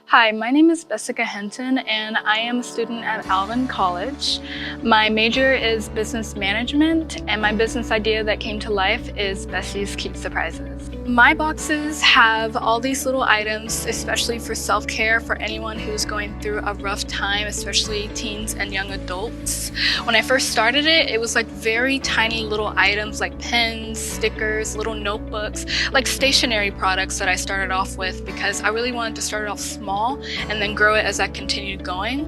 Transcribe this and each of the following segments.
Hi, my name is Bessica Hinton, and I am a student at Alvin College. My major is business management, and my business idea that came to life is Bessie's Cute Surprises. My boxes have all these little items, especially for self-care for anyone who's going through a rough time, especially teens and young adults. When I first started it, it was like very tiny little items like pens, stickers, little notebooks, like stationery products that I started off with because I really wanted to start it off small and then grow it as I continued going.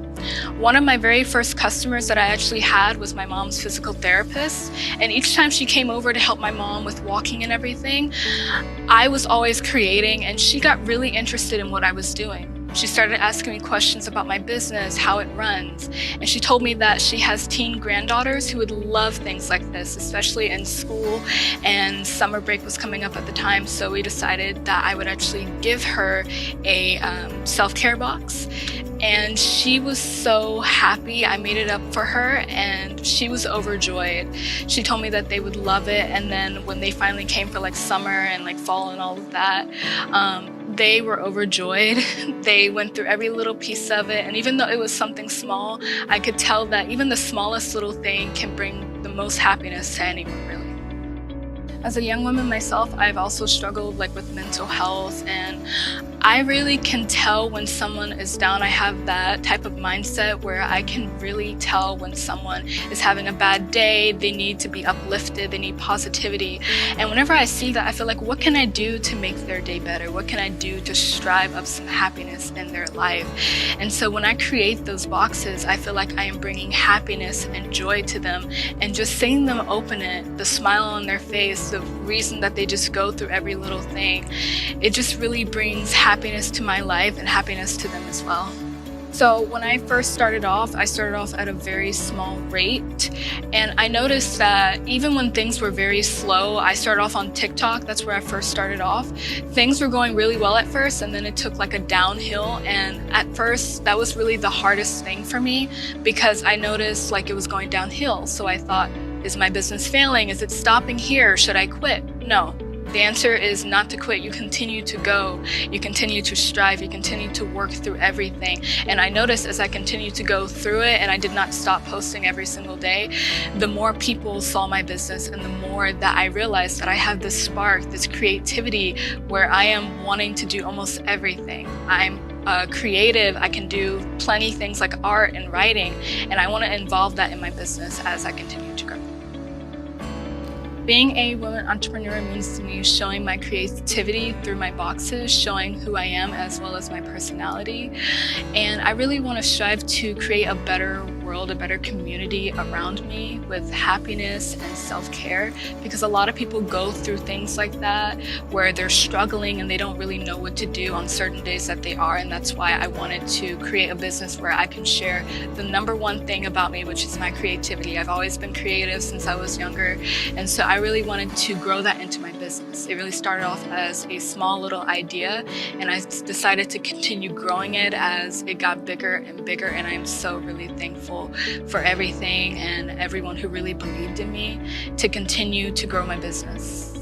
One of my very first customers that I actually had was my mom's physical therapist, and each time she came over to help my mom with walking and everything, I was always creating, and she got really interested in what I was doing. She started asking me questions about my business, how it runs, and she told me that she has teen granddaughters who would love things like this, especially in school, and summer break was coming up at the time, so we decided that I would actually give her a self-care box. And she was so happy. I made it up for her and she was overjoyed. She told me that they would love it, and then when they finally came for like summer and like fall and all of that, they were overjoyed. They went through every little piece of it, and even though it was something small, I could tell that even the smallest little thing can bring the most happiness to anyone, really. As a young woman myself, I've also struggled like with mental health, and I really can tell when someone is down. I have that type of mindset where I can really tell when someone is having a bad day, they need to be uplifted, they need positivity. And whenever I see that, I feel like, what can I do to make their day better? What can I do to strive up some happiness in their life? And so when I create those boxes, I feel like I am bringing happiness and joy to them, and just seeing them open it, the smile on their face, the reason that they just go through every little thing, it just really brings happiness to my life and happiness to them as well. So when I first started off, I started off at a very small rate, and I noticed that even when things were very slow, I started off on TikTok, that's where I first started off. Things were going really well at first, and then it took like a downhill, and at first that was really the hardest thing for me because I noticed like it was going downhill. So I thought, is my business failing? Is it stopping here? Should I quit? No. The answer is not to quit. You continue to go, you continue to strive, you continue to work through everything. And I noticed as I continued to go through it, and I did not stop posting every single day, the more people saw my business and the more that I realized that I have this spark, this creativity where I am wanting to do almost everything. I'm creative, I can do plenty things like art and writing, and I want to involve that in my business as I continue to grow. Being a woman entrepreneur means to me showing my creativity through my boxes, showing who I am as well as my personality. And I really want to strive to create a better world, a better community around me with happiness and self-care, because a lot of people go through things like that where they're struggling and they don't really know what to do on certain days that they are. And that's why I wanted to create a business where I can share the number one thing about me, which is my creativity. I've always been creative since I was younger, and so I really wanted to grow that into my business. It really started off as a small little idea, and I decided to continue growing it as it got bigger and bigger, and I'm so really thankful for everything and everyone who really believed in me to continue to grow my business.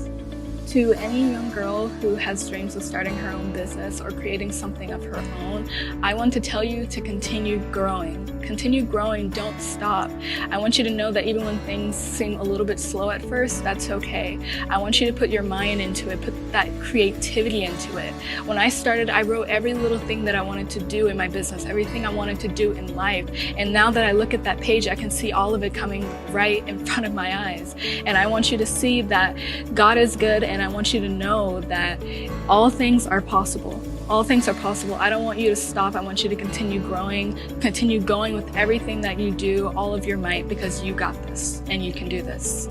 To any young girl who has dreams of starting her own business or creating something of her own, I want to tell you to continue growing. Continue growing, don't stop. I want you to know that even when things seem a little bit slow at first, that's okay. I want you to put your mind into it, put that creativity into it. When I started, I wrote every little thing that I wanted to do in my business, everything I wanted to do in life. And now that I look at that page, I can see all of it coming right in front of my eyes. And I want you to see that God is good, and I want you to know that all things are possible. All things are possible. I don't want you to stop. I want you to continue growing, continue going with everything that you do, all of your might, because you got this and you can do this.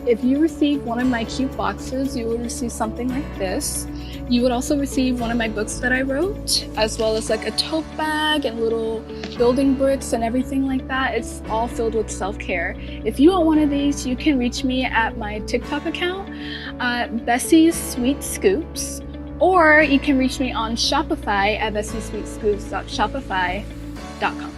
If you receive one of my cute boxes, you will receive something like this. You would also receive one of my books that I wrote, as well as like a tote bag and little building bricks and everything like that. It's all filled with self-care. If you want one of these, you can reach me at my TikTok account, Bessie's Sweet Scoops, or you can reach me on Shopify at bessiesweetscoops.shopify.com.